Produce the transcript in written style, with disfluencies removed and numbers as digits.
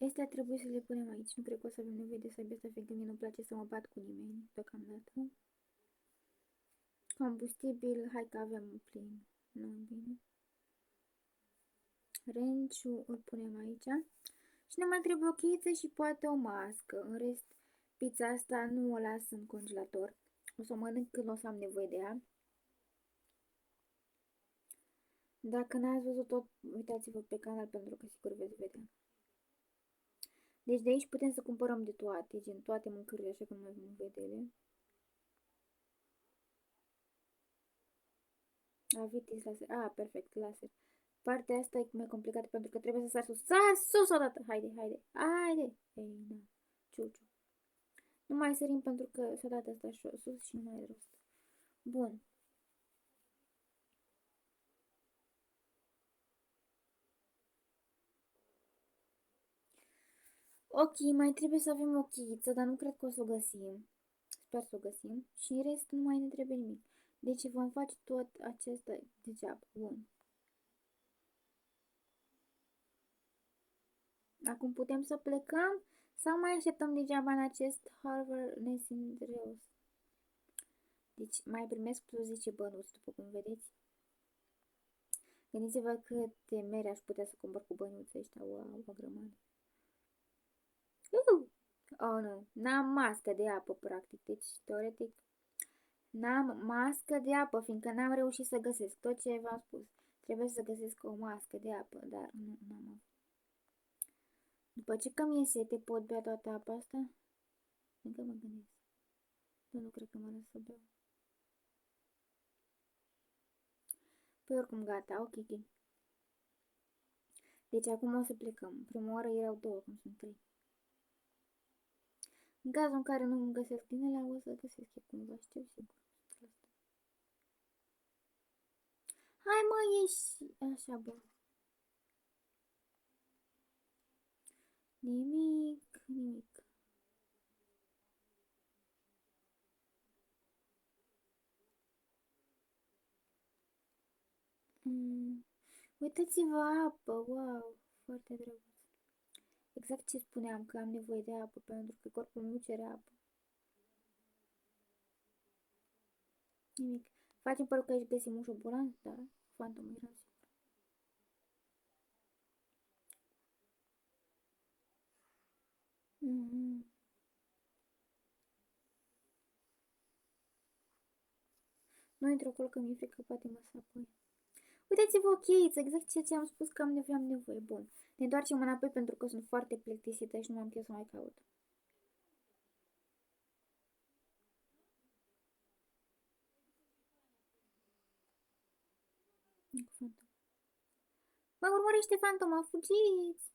Astea trebuie să le punem aici. Nu cred că o să avem nevoie de sabia asta, fiindcă mie nu-mi place să mă bat cu nimeni deocamdată. Combustibil, hai că avem plin. Nu bine. Renciu îl punem aici. Și ne mai trebuie o cheiță și poate o mască. În rest, pizza asta nu o las în congelator. O să o mănânc când o să am nevoie de ea. Dacă n-ați văzut tot, uitați-vă pe canal pentru că sigur veți vedea. Deci de aici putem să cumpărăm de toate, gen toate mâncărurile, așa că nu mai avem nevoie de ele. Avitis laser. Ah, perfect, laser. Partea asta e mai complicată pentru că trebuie să sar sus. Sar sus odată! Haide, haide, haide! Ei, da. Ciuciu. Nu mai sărim pentru că s-a dat asta sus și nu mai are rost. Bun. Ok, mai trebuie să avem o chiță, dar nu cred că o să o găsim. Sper să o găsim. Și în rest nu mai ne trebuie nimic. Deci vom face tot acesta degeaba. Bun. Acum putem să plecăm sau mai așteptăm degeaba în acest Harvard nesindreos. Deci mai primesc plus 10 bănuți, după cum vedeți. Gândiți-vă câte mere aș putea să cumpăr cu bănuții ăștia, wow, o grămadă. Oh, nu, n-am mască de apă, practic, deci, teoretic, n-am mască de apă, fiindcă n-am reușit să găsesc tot ce v-am spus. Trebuie să găsesc o mască de apă, dar nu am avut. După ce că mi-e sete, pot bea toată apa asta? Încă mă gândesc. Nu cred că mă las să beau. Păi oricum gata, ok, ok. Deci acum o să plecăm. Prima oară erau două, acum sunt trei. În cazul în care nu îmi găsesc din ele, o să găsesc eu cumva, știu sigur. Hai mă, ieși! Așa, bun. Nimic, nimic. Uitați-vă apă, wow, foarte drăguț. Exact ce spuneam, că am nevoie de apă, pentru că corpul nu cere apă. Nimic. Facem părul că aici găsim un șobolan, da, fantomă era sigur. Nu intru acolo că mi-e frică, poate mă sapui. Uitați-vă ok, exact ceea ce am spus că am nevoie. Bun. Ne întoarcem înapoi pentru că sunt foarte plictisită și nu am chef să mai caut. Mă urmărește fantoma, fugiți!